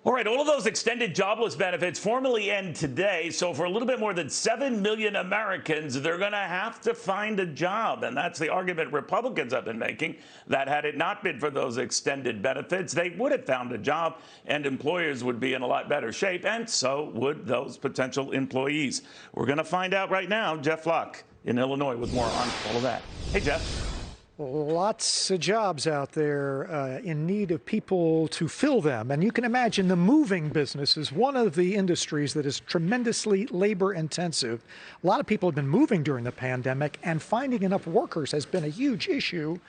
All right, all of those extended jobless benefits formally end today. So for a little bit more than 7 million Americans, they're going to have to find a job. And that's the argument Republicans have been making, that had it not been for those extended benefits, they would have found a job and employers would be in a lot better shape. And so would those potential employees. We're going to find out right now. Jeff Locke in Illinois with more on all of that. Hey, Jeff. Lots of jobs out there in need of people to fill them. And you can imagine the moving business is one of the industries that is tremendously labor intensive. A lot of people have been moving during the pandemic, and finding enough workers has been a huge issue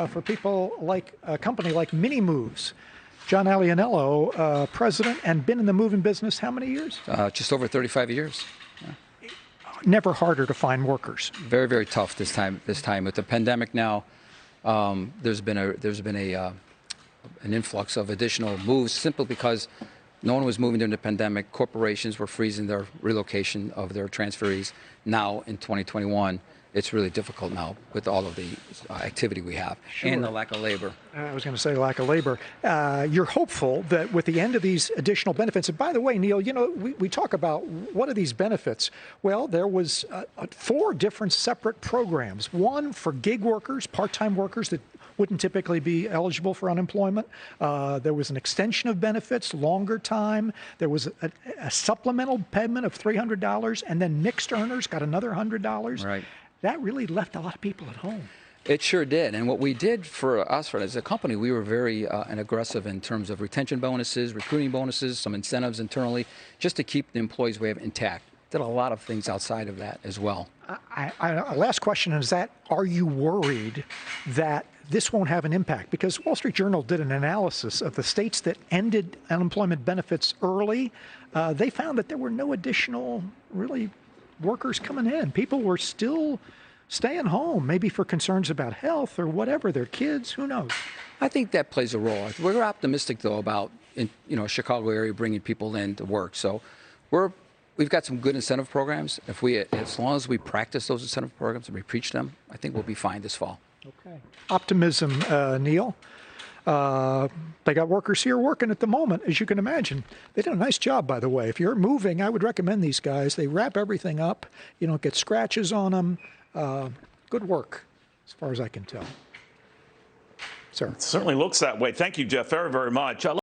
for people like a company like Mini Moves. John Alianello, president, and been in the moving business how many years? Just over 35 years. Never harder to find workers. Very, very tough this time. With the pandemic now, there's been an influx of additional moves simply because no one was moving during the pandemic. Corporations were freezing their relocation of their transferees. Now in 2021, it's really difficult now with all of the activity we have and the lack of labor. I was going to say lack of labor. You're hopeful that with the end of these additional benefits, and by the way, Neil, you know, we talk about what are these benefits? Well, there was 4 different separate programs. One for gig workers, part-time workers that wouldn't typically be eligible for unemployment. There was an extension of benefits, longer time. There was a supplemental payment of $300, and then mixed earners got another $100. Right. That really left a lot of people at home. It sure did. And what we did for us as a company, we were very aggressive in terms of retention bonuses, recruiting bonuses, some incentives internally, just to keep the employees we have intact. Did a lot of things outside of that as well. Last question is that, are you worried that this won't have an impact? Because Wall Street Journal did an analysis of the states that ended unemployment benefits early. They found that there were no additional really workers coming in. People were still staying home, maybe for concerns about health or whatever, their kids, who knows? I think that plays a role. We're optimistic, though, about Chicago area bringing people in to work. So we've got some good incentive programs. As long as we practice those incentive programs and we preach them, I think we'll be fine this fall. Okay. Optimism, Neil. They got workers here working at the moment, as you can imagine. They did a nice job, by the way. If you're moving, I would recommend these guys. They wrap everything up. You don't get scratches on them. Good work, as far as I can tell. Sir. It certainly looks that way. Thank you, Jeff, very, very much.